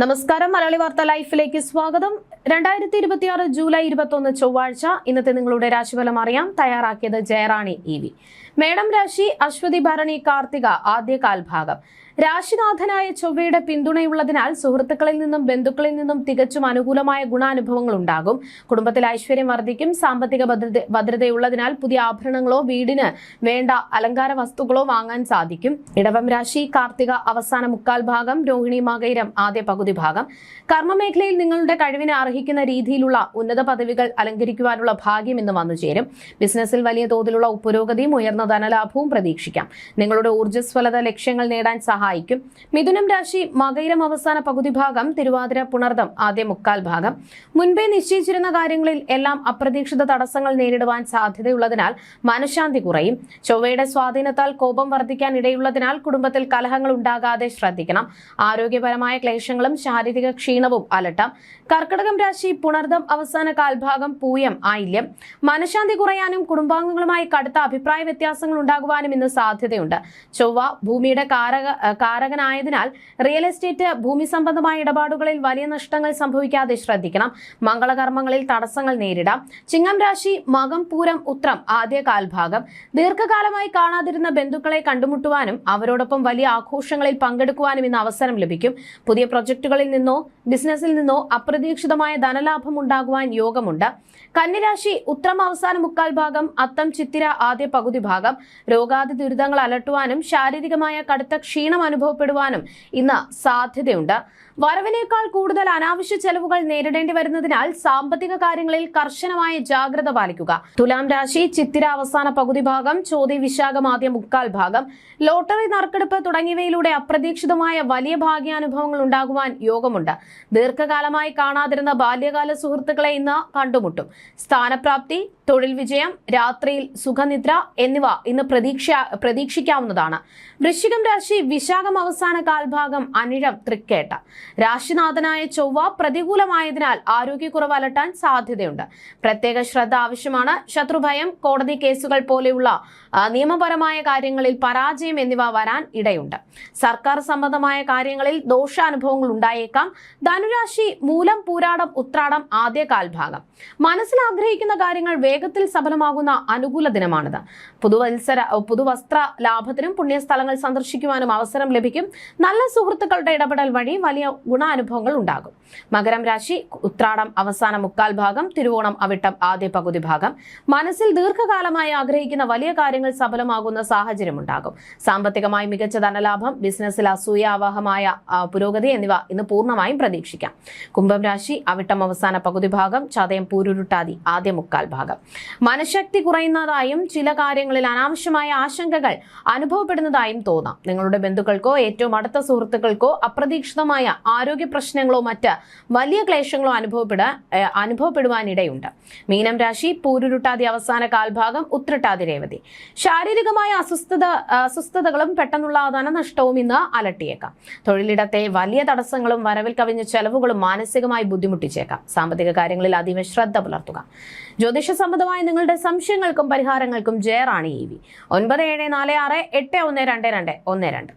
നമസ്കാരം, മലയാളി വാർത്ത ലൈഫിലേക്ക് സ്വാഗതം. 2026 ജൂലൈ 21 ചൊവ്വാഴ്ച ഇന്നത്തെ നിങ്ങളുടെ രാശിഫലം അറിയാം. തയ്യാറാക്കിയത് ജയറാണി EV. മേടം രാശി അശ്വതി ഭരണി കാർത്തിക ആദ്യ കാൽഭാഗം. രാശിനാഥനായ ചൊവ്വയുടെ പിന്തുണയുള്ളതിനാൽ സുഹൃത്തുക്കളിൽ നിന്നും ബന്ധുക്കളിൽ നിന്നും തികച്ചും അനുകൂലമായ ഗുണാനുഭവങ്ങൾ ഉണ്ടാകും. കുടുംബത്തിൽ ഐശ്വര്യം വർദ്ധിക്കും. സാമ്പത്തിക ഭദ്രതയുള്ളതിനാൽ പുതിയ ആഭരണങ്ങളോ വീടിന് വേണ്ട അലങ്കാര വസ്തുക്കളോ വാങ്ങാൻ സാധിക്കും. ഇടവം രാശി കാർത്തിക അവസാന മുക്കാൽ ഭാഗം, രോഹിണി മകയിരം ആദ്യ പകുതി ഭാഗം. കർമ്മമേഖലയിൽ നിങ്ങളുടെ കഴിവിനെ അർഹിക്കുന്ന രീതിയിലുള്ള ഉന്നത പദവികൾ അലങ്കരിക്കുവാനുള്ള ഭാഗ്യം ഇന്ന് വന്നുചേരും. ബിസിനസ്സിൽ വലിയ തോതിലുള്ള പുരോഗതിയും ഉയർന്ന ധനലാഭവും പ്രതീക്ഷിക്കാം. നിങ്ങളുടെ ഊർജ്ജസ്വലത ലക്ഷ്യങ്ങൾ നേടാൻ സഹായിക്കും. മിഥുനം രാശി മകയിരം അവസാന പകുതി ഭാഗം, തിരുവാതിര പുണർദം ആദ്യ മുക്കാൽ ഭാഗം. മുൻപേ നിശ്ചയിച്ചിരുന്ന കാര്യങ്ങളിൽ എല്ലാം അപ്രതീക്ഷിത തടസ്സങ്ങൾ നേരിടുവാൻ സാധ്യതയുള്ളതിനാൽ മനഃശാന്തി കുറയും. ചൊവ്വയുടെ സ്വാധീനത്താൽ കോപം വർദ്ധിക്കാൻ ഇടയുള്ളതിനാൽ കുടുംബത്തിൽ കലഹങ്ങൾ ഉണ്ടാകാതെ ശ്രദ്ധിക്കണം. ആരോഗ്യപരമായ ക്ലേശങ്ങളും ശാരീരിക ക്ഷീണവും അലട്ടാം. കർക്കിടകം രാശി പുണർദം അവസാന കാൽഭാഗം, പൂയം ആയില്യം. മനഃശാന്തി കുറയാനും കുടുംബാംഗങ്ങളുമായി കടുത്ത അഭിപ്രായ വ്യത്യാസങ്ങൾ ഉണ്ടാകുവാനും ഇന്ന് സാധ്യതയുണ്ട്. ചൊവ്വ ഭൂമിയുടെ കാരകനായതിനാൽ റിയൽ എസ്റ്റേറ്റ്, ഭൂമി സംബന്ധമായ ഇടപാടുകളിൽ വലിയ നഷ്ടങ്ങൾ സംഭവിക്കാതെ ശ്രദ്ധിക്കണം. മംഗളകർമ്മങ്ങളിൽ തടസ്സങ്ങൾ നേരിടാം. ചിങ്ങം രാശി മകം പൂരം ഉത്രം ആദ്യ കാൽഭാഗം. ദീർഘകാലമായി കാണാതിരുന്ന ബന്ധുക്കളെ കണ്ടുമുട്ടുവാനും അവരോടൊപ്പം വലിയ ആഘോഷങ്ങളിൽ പങ്കെടുക്കുവാനും ഇന്ന് അവസരം ലഭിക്കും. പുതിയ പ്രൊജക്ടുകളിൽ നിന്നോ ബിസിനസ്സിൽ നിന്നോ അപ്രതീക്ഷിതമായ ധനലാഭം ഉണ്ടാകുവാൻ യോഗമുണ്ട്. കന്നിരാശി ഉത്രം അവസാന മുക്കാൽ ഭാഗം, അത്തം ചിത്തിര ആദ്യ പകുതി ഭാഗം. രോഗാതി ദുരിതങ്ങൾ അലട്ടുവാനും ശാരീരികമായ കടുത്ത ക്ഷീണം അനുഭവപ്പെടുവാനും ഇന്ന് സാധ്യതയുണ്ട്. വരവിനേക്കാൾ കൂടുതൽ അനാവശ്യ ചെലവുകൾ നേരിടേണ്ടി വരുന്നതിനാൽ സാമ്പത്തിക കാര്യങ്ങളിൽ കർശനമായ ജാഗ്രത പാലിക്കുക. തുലാം രാശി ചിത്തിര അവസാന പകുതി ഭാഗം, ചോതി വിശാഖം ആദ്യ മുക്കാൽ ഭാഗം. ലോട്ടറി, നറുക്കെടുപ്പ് തുടങ്ങിയവയിലൂടെ അപ്രതീക്ഷിതമായ വലിയ ഭാഗ്യാനുഭവങ്ങൾ ഉണ്ടാകുവാൻ യോഗമുണ്ട്. ദീർഘകാലമായി കാണാതിരുന്ന ബാല്യകാല സുഹൃത്തുക്കളെ ഇന്ന് കണ്ടുമുട്ടും. സ്ഥാനപ്രാപ്തി, തൊഴിൽ വിജയം, രാത്രിയിൽ സുഖനിദ്ര എന്നിവ ഇന്ന് പ്രതീക്ഷിക്കാവുന്നതാണ്. വൃശ്ചികം രാശി വിശാഖം അവസാന കാൽഭാഗം, അനിഴം തൃക്കേട്ട. രാശിനാഥനായ ചൊവ്വ പ്രതികൂലമായതിനാൽ ആരോഗ്യക്കുറവ് അലട്ടാൻ സാധ്യതയുണ്ട്. പ്രത്യേക ശ്രദ്ധ ആവശ്യമാണ്. ശത്രുഭയം, കോടതി കേസുകൾ പോലെയുള്ള നിയമപരമായ കാര്യങ്ങളിൽ പരാജയം എന്നിവ വരാൻ ഇടയുണ്ട്. സർക്കാർ സംബന്ധമായ കാര്യങ്ങളിൽ ദോഷാനുഭവങ്ങൾ ഉണ്ടായേക്കാം. ധനുരാശി മൂലം പൂരാടം ഉത്രാടം ആദ്യ കാൽഭാഗം. മനസ്സിൽ ആഗ്രഹിക്കുന്ന കാര്യങ്ങൾ വേഗത്തിൽ സഫലമാകുന്ന അനുകൂല ദിനമാണിത്. പുതുവസ്ത്ര ലാഭത്തിനും പുണ്യസ്ഥലങ്ങൾ സന്ദർശിക്കുവാനും അവസരം ലഭിക്കും. നല്ല സുഹൃത്തുക്കളുടെ ഇടപെടൽ വഴി വലിയ ഗുണാനുഭവങ്ങൾ ഉണ്ടാകും. മകരം രാശി ഉത്രാടം അവസാന മുക്കാൽ ഭാഗം, തിരുവോണം അവിട്ടം ആദ്യ പകുതി ഭാഗം. മനസ്സിൽ ദീർഘകാലമായി ആഗ്രഹിക്കുന്ന വലിയ കാര്യങ്ങൾ സഫലമാകുന്ന സാഹചര്യം ഉണ്ടാകും. സാമ്പത്തികമായി മികച്ച ധനലാഭം, ബിസിനസ്സിൽ അസൂയാവഹമായ പുരോഗതി എന്നിവ ഇന്ന് പൂർണ്ണമായും പ്രതീക്ഷിക്കാം. കുംഭം രാശി അവിട്ടം അവസാന പകുതി ഭാഗം, ചതയം പൂരുരുട്ടാതി ആദ്യ മുക്കാൽ ഭാഗം. മനഃശക്തി കുറയുന്നതായും ചില കാര്യങ്ങളിൽ അനാവശ്യമായ ആശങ്കകൾ അനുഭവപ്പെടുന്നതായും തോന്നാം. നിങ്ങളുടെ ബന്ധുക്കൾക്കോ ഏറ്റവും അടുത്ത സുഹൃത്തുക്കൾക്കോ അപ്രതീക്ഷിതമായ ആരോഗ്യ പ്രശ്നങ്ങളോ മറ്റ് വലിയ ക്ലേശങ്ങളോ അനുഭവപ്പെടുവാനിടയുണ്ട്. മീനം രാശി പൂരുരുട്ടാതി അവസാന കാൽഭാഗം, ഉത്രട്ടാതി രേവതി. ശാരീരികമായ അസ്വസ്ഥതകളും പെട്ടെന്നുള്ള ധനനഷ്ടവും ഇന്ന് അലട്ടിയേക്കാം. തൊഴിലിടത്തെ വലിയ തടസ്സങ്ങളും വരവിൽ കവിഞ്ഞ ചെലവുകളും മാനസികമായി ബുദ്ധിമുട്ടിച്ചേക്കാം. സാമ്പത്തിക കാര്യങ്ങളിൽ അതീവ ശ്രദ്ധ പുലർത്തുക. ജ്യോതിഷ സംബന്ധമായ നിങ്ങളുടെ സംശയങ്ങൾക്കും പരിഹാരങ്ങൾക്കും ജയറാണി EV 9746812212.